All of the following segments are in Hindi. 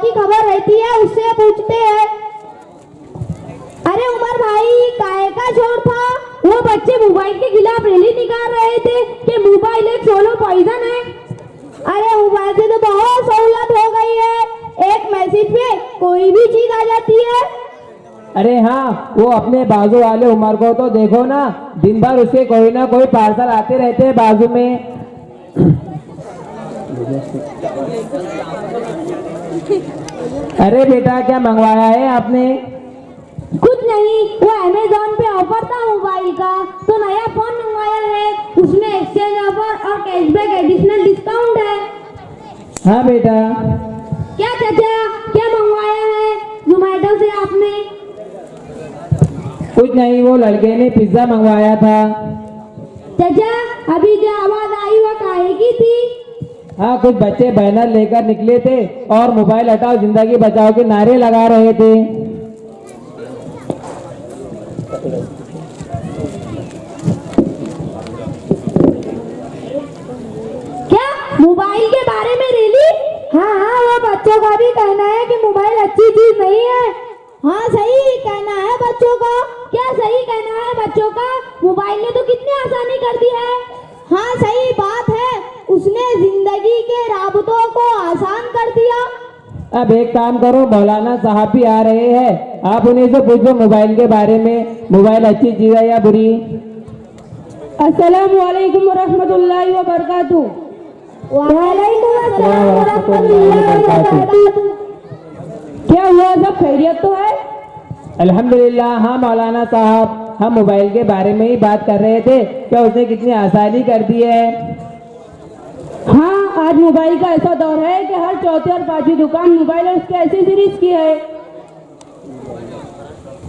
की खबर रहती है उससे पूछते हैं। अरे उमर भाई, काय का शोर था? वो बच्चे मोबाइल के खिलाफ रैली निकाल रहे थे कि मोबाइल एक सोलो पॉइजन है। अरे मोबाइल से तो बहुत सहूलत हो गई है, एक मैसेज पे कोई भी चीज आ जाती है। अरे हाँ, वो अपने बाजू वाले उमर को तो देखो ना, दिन भर उसके कोई ना कोई पार्सल आते रहते हैं बाजू में। अरे बेटा, क्या मंगवाया है आपने? कुछ नहीं, वो अमेज़न पे ऑफर था मोबाइल का, तो नया फोन मंगवाया है। उसमें एक्सचेंज ऑफर और कैशबैक एडिशनल डिस्काउंट है। हाँ बेटा। क्या चाचा, क्या मंगवाया है जोमेटो से आपने? कुछ नहीं, वो लड़के ने पिज्जा मंगवाया था। चाचा, अभी जो आवाज आई वो काहे की थी? हाँ, कुछ बच्चे बैनर लेकर निकले थे और मोबाइल हटाओ जिंदगी बचाओ के नारे लगा रहे थे। क्या मोबाइल के बारे में रैली? हाँ हाँ, वो बच्चों का भी कहना है कि मोबाइल अच्छी चीज नहीं है। हाँ, सही कहना है बच्चों का। क्या सही कहना है बच्चों का? मोबाइल ने तो कितनी आसानी कर दी है। हाँ, सही बात है, उसने जिंदगी के राबतों को आसान कर दिया। अब एक काम करो, मौलाना साहब भी आ रहे हैं, आप उन्हीं से पूछो मोबाइल के बारे में, मोबाइल अच्छी चीज है या बुरी। अस्सलाम वालेकुम रहमतुल्लाहि व बरकातुहू। वालेकुम अस्सलाम व रहमतुल्लाहि व बरकातुहू। क्या हुआ, सब खैरियत तो है? अल्हम्दुलिल्लाह। हाँ मौलाना साहब, हम मोबाइल के बारे में ही बात कर रहे थे, क्या उसने कितनी आसानी कर दी है। हाँ, आज मोबाइल का ऐसा दौर है कि हर चौथी और पांचवी दुकान मोबाइल और उसके एसेसरीज की है।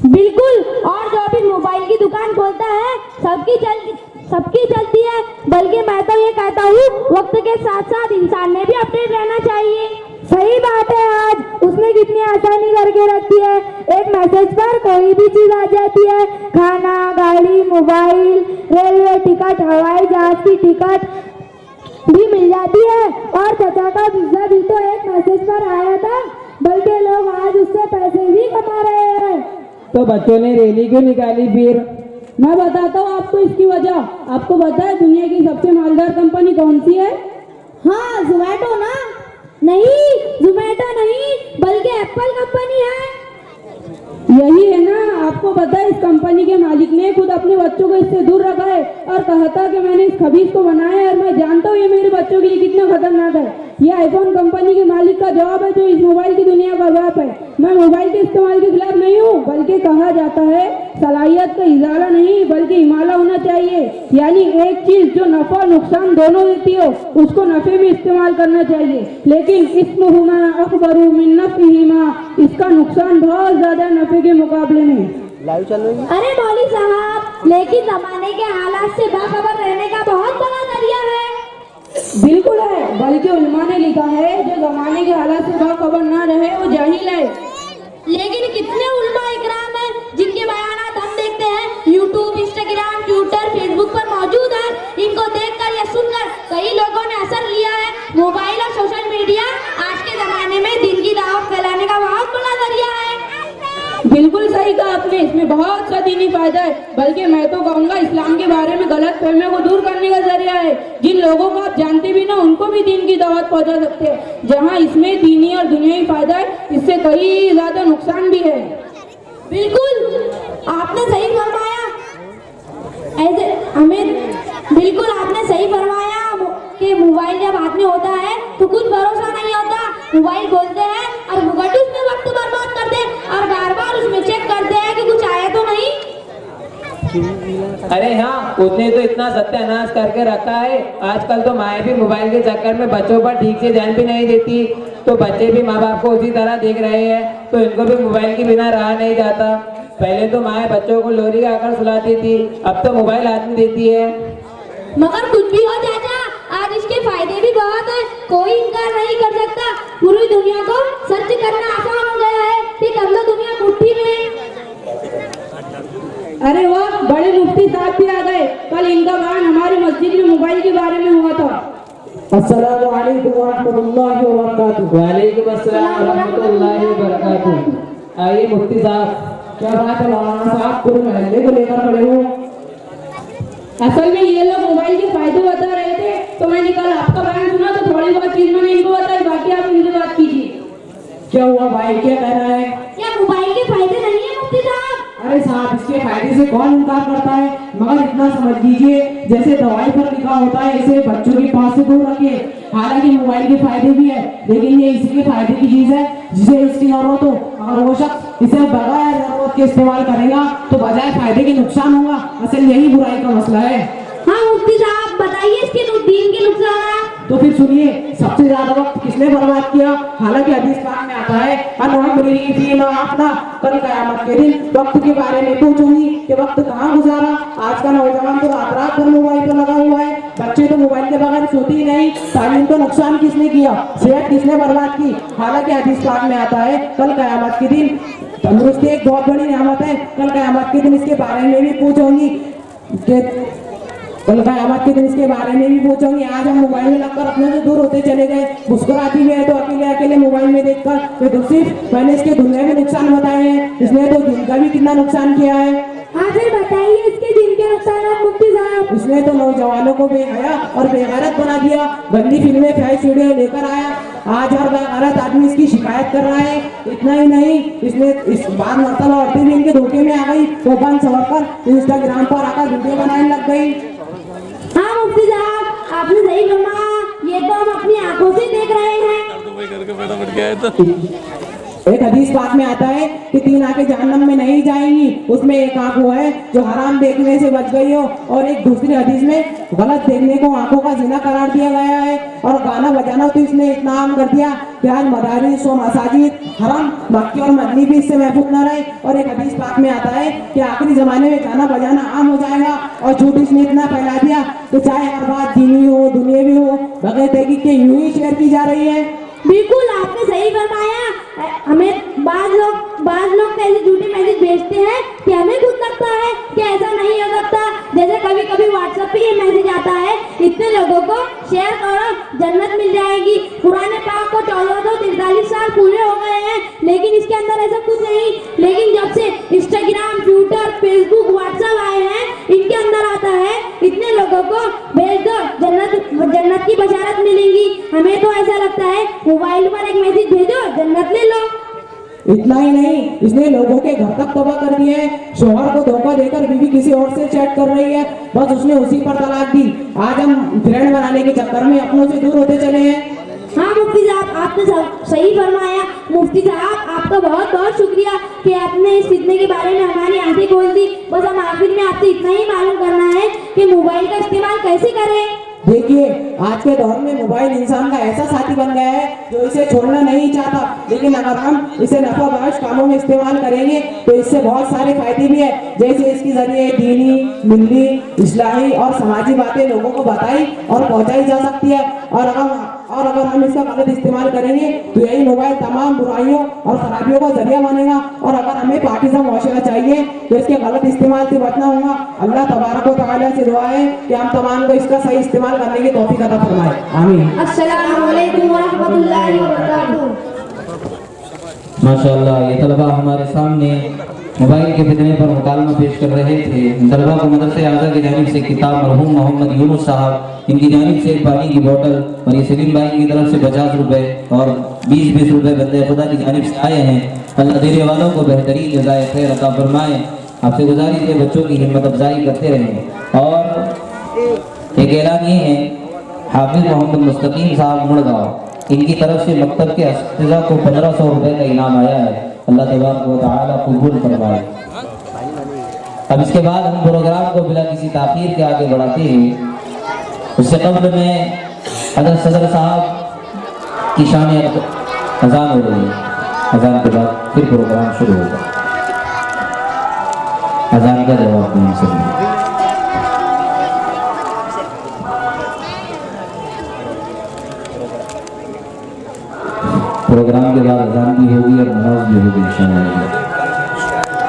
बिल्कुल, और जो भी मोबाइल की दुकान खोलता है सबकी चलती है। बल्कि मैं तो ये कहता हूँ, वक्त के साथ साथ इंसान ने भी अपडेट रहना चाहिए। सही बात है, आज उसने कितनी आसानी करके रखी है। एक मैसेज पर कोई भी चीज आ जाती है, खाना, गाड़ी, मोबाइल, रेलवे टिकट, हवाई जहाज की टिकट भी मिल जाती है। और चाचा का वीजा भी तो एक मैसेज पर आया था, बल्कि लोग आज उससे पैसे भी कमा रहे हैं। तो बच्चों ने रैली क्यों निकाली फिर? मैं बताता हूँ आपको इसकी वजह। आपको पता है दुनिया की सबसे मालदार कंपनी कौन सी है? हाँ, जोमेटो ना? नहीं, जोमेटो नहीं, बल्कि एप्पल कंपनी है। यही है ना, आपको पता है इस कंपनी के मालिक ने खुद अपने बच्चों को इससे दूर रखा है और कहा था कि मैंने इस खबीज को बनाया है और मैं जानता हूँ ये मेरे बच्चों के लिए कितना खतरनाक है। ये आईफोन कंपनी के मालिक का जवाब है जो इस मोबाइल की दुनिया का बाप है। मैं मोबाइल के इस्तेमाल के खिलाफ नहीं हूँ, बल्कि कहा जाता है सलाहियत का इजाला नहीं बल्कि इमाला होना चाहिए। यानी एक चीज जो नफा नुकसान दोनों देती हो उसको नफे में इस्तेमाल करना चाहिए। लेकिन इस्मुहुमा अकबरु मिन नफिहिमा, इसका नुकसान बहुत ज्यादा नफे के मुकाबले में। लाइव चल रही है। अरे मौली साहब, लेकिन जमाने के हालात से बाखबर रहने का बहुत बड़ा जरिया है। बिल्कुल है, बल्कि उलमा ने लिखा है जो जमाने के हालात से बाखबर ना रहे वो जाहिल है। लेकिन कितने उलमा इकराम है जिनके बयानात हम देखते हैं यूट्यूब, इंस्टाग्राम, ट्विटर, फेसबुक पर मौजूद है। इनको देखकर या सुनकर कई लोगों ने असर लिया है। मोबाइल और सोशल मीडिया आज के जमाने में दिन की दावत फैलाने का बहुत बड़ा जरिया है। बिल्कुल सही कहा आपने, इसमें बहुत सा दीनी फायदा है, बल्कि मैं तो कहूँगा इस्लाम के बारे में गलत फहमियों को दूर करने का जरिया है। जिन लोगों को आप जानते भी ना उनको भी दीन की दावत पहुँचा सकते हैं। जहाँ इसमें दीनी और दुनियावी फायदा है, इससे कई ज्यादा नुकसान भी है। बिल्कुल, आपने सही फरमाया। ऐसे बिल्कुल आपने सही फरमाया कि मोबाइल जब हाथ में होता है तो कुछ भरोसा नहीं होता। मोबाइल खोलते हैं और भुगट उसमें वक्त बर्बाद करते हैं और बार बार उसमें चेक करते हैं कि कुछ आया तो नहीं। अरे हाँ, उसने तो इतना सत्यानाश करके रखा है। आजकल तो माएँ भी मोबाइल के चक्कर में बच्चों पर ठीक से ध्यान भी नहीं देती, तो बच्चे भी माँ बाप को उसी तरह देख रहे हैं, तो इनको भी मोबाइल के बिना रहा नहीं जाता। पहले तो माएँ बच्चों को लोरी गाकर सुलाती थी, अब तो मोबाइल हाथ में देती है। मगर कुछ भी हो चाचा, आज इसके फायदे भी बहुत है, कोई इनकार नहीं कर सकता। पूरी दुनिया को सर्च करना आसान हो गया है कि कर लो दुनिया मुट्ठी में। अरे वाह, बड़े मुफ्ती साहब भी आ गए। कल इनका बयान हमारी मस्जिद में मोबाइल के बारे में हुआ था। अस्सलामु अलैकुम व रहमतुल्लाहि व बरकातुहू। वालेकुम अस्सलाम व रहमतुल्लाहि वबरकातुहू। आइए मुफ्ती साहब, क्या बात है मौलाना साहब, पूरे महल्ले को लेकर खड़े हो? असल में ये लोग मोबाइल के फायदे बता रहे थे, तो मैंने कल आपका बयान सुना तो थोड़ी बहुत चीज मैंने इनको बताई, बाकी आप इनसे बात कीजिए। क्या हुआ भाई, क्या कहना है? क्या मोबाइल के फायदे नहीं है मुफ्ती साहब? अरे साहब, इसके फायदे से कौन इनकार करता है, मगर इतना समझ लीजिए जैसे दवाई पर लिखा होता है इसे बच्चों के पास से दूर रखिए। हालांकि मोबाइल के फायदे भी है, लेकिन ये इसके फायदे की चीज है जिसे इसकी जरूरत हो, अगर वो शख्स इसे बगैर जरूरत के इस्तेमाल करेगा तो बजाय फायदे के नुकसान होगा। असल यही बुराई का मसला है। हाँ मुफ्ती साहब, बताइए इसके दीन के नुकसान। तो फिर सुनिए, सबसे ज्यादा वक्त किसने बर्बाद किया? हालांकि हदीस पाक में आता है कल कयामत के दिन वक्त के बारे में पूछूंगी कि वक्त कहाँ गुजारा। आज का नौजवान तो रात भर मोबाइल पर लगा हुआ है, बच्चे तो मोबाइल के बगैर सोते ही नहीं। तालीम को नुकसान किसने किया, सेहत किसने बर्बाद की? हालांकि हदीस पाक में आता है कल कयामत के दिन तंदुरुस्ती एक बहुत बड़ी नेमत है। कल कयामत के दिन इसके बारे में भी पूछूंगी आज हम मोबाइल में लगकर अपने से दूर होते चले गए, मुस्कुराती भी है तो अकेले अकेले मोबाइल में देखकर। तो सिर्फ मैंने इसके दुनिया में नुकसान बताए हैं, इसने तो दिन का भी कितना नुकसान किया है। हाँ फिर बताइए इसके दिन के नुकसान मुफ्ती साहब। इसने तो नौजवानों को बेहया और बेगैरत बना दिया, गंदी फिल्में फैश वीडियो लेकर आया। आज हर बेगैरत आदमी इसकी शिकायत कर रहा है। इतना ही नहीं, इसने इस बार मरतबा औरतें भी इनके धोखे में आ गई, वो बन सवर कर इंस्टाग्राम पर आकर वीडियो बनाने लग गई। हाँ मुफ्ती साहब, आपने सही फरमाया, ये तो हम अपनी आंखों से देख रहे हैं। एक हदीस पाक में आता है कि 3 आंखें जहन्नम में नहीं जाएंगी, उसमें एक आंख वो है जो हराम देखने से बच गई हो, और एक दूसरी हदीस में गलत देखने को आंखों का जिना करार दिया गया है। और गाना बजाना तो इसने इतना आम कर दिया कि आज मदारिस और मसाजिद हराम मक्की और मदनी भी इससे महफूज न रहे। और एक हदीस पाक में आता है कि आखिरी जमाने में गाना बजाना आम हो जाएगा, और झूठ इसने इतना फैला दिया कि चाहे हर बात दीनी हो दुनियावी हो बगैर तहकीक के यूं ही शेयर की जा रही है। बिल्कुल आपने सही फरमाया। हमें बाज लोग ऐसे झूठे मैसेज भेजते हैं कि हमें खुद लगता है कि ऐसा नहीं हो सकता। जैसे कभी कभी व्हाट्सएप पे ये मैसेज आता है, इतने लोगों को शेयर करो जन्नत मिल जाएगी। पुराने पाक को 1443 साल पूरे हो गए हैं, लेकिन इसके अंदर ऐसा कुछ नहीं। लेकिन जब से इंस्टाग्राम, ट्विटर, फेसबुक, व्हाट्सएप आए हैं, इनके अंदर आता है इतने लोगों को भेज दो जन्नत की बशारत मिलेगी। हमें तो ऐसा लगता है मोबाइल पर एक मैसेज भेजो जन्नत ले लो। इतना ही नहीं, इसने लोगों के घर तक तबाह कर दिए हैं। शोहर को धोखा देकर बीवी किसी और से चैट कर रही है, बस उसने उसी पर तलाक दी। आज हम फ्रेंड बनाने के चक्कर में अपनों से दूर होते चले हैं। हाँ मुफ्ती साहब, आपने सही फरमाया। मुफ्ती साहब आपका बहुत बहुत शुक्रिया कि आपने इस फितने के बारे में हमारी आंखें खोल दी। बस हम आखिर में आपसे इतना ही मालूम करना है कि मोबाइल का इस्तेमाल कैसे करें। देखिए, आज के दौर में मोबाइल इंसान का ऐसा साथी बन गया है जो इसे छोड़ना नहीं चाहता, लेकिन अगर हम इसे नफा बख्श कामों में इस्तेमाल करेंगे तो इससे बहुत सारे फायदे भी है। जैसे इसके जरिए दीनी, मिली, इस्लाही और समाजी बातें लोगों को बताई और पहुंचाई जा सकती है। और अगर हम इसका गलत इस्तेमाल करेंगे तो यही मोबाइल तमाम बुराइयों और खराबियों का जरिया बनेगा। और अगर हमें पाकीज़ा मुआशरा चाहिए तो इसके गलत इस्तेमाल से बचना होगा। अल्लाह तबारक व तआला से दुआ है कि हम तमाम को इसका सही इस्तेमाल करने की तौफीक अता फरमाए। आमीन। अस्सलामु अलैकुम व रहमतुल्लाहि व बरकातुहू। माशाअल्लाह, ये तलबा हमारे सामने मोबाइल के फितने पर मुकालमा पेश कर रहे थे। तलबा को मदरसे आज़ा की जानिब से किताब मरहूम मोहम्मद यूनुस साहब, इनकी जानिब से पानी की बोतल, और ये सलीम भाई की तरफ से 50 रुपये और 20-20 रुपये बंदे खुदा की जानिब से आए हैं। अल्लाह देने वालों को बेहतरीन जज़ाए खैर अता फरमाए। आपसे गुजारिश है बच्चों की हिम्मत अफजाई करते रहें। और एक ऐलान ये है, हाफिज मोहम्मद मुस्तकीम साहब मुड़गांव, इनकी तरफ से मकतब के अस्तिज़ा को 1500 रुपये का इनाम आया है। अल्लाह तबारक व तआला कबूल फरमाए। अब इसके बाद हम प्रोग्राम को बिना किसी ताख़ीर के आगे बढ़ाते हैं। उससे कब्ल में हज़रत सदर साहब की शान अज़ान हो रही है। अज़ान के बाद फिर प्रोग्राम शुरू होगा। अज़ान का जवाब नहीं सुनिए। प्रोग्राम के बाद अज़ान भी होगी और नमाज भी होगी इंशाअल्लाह।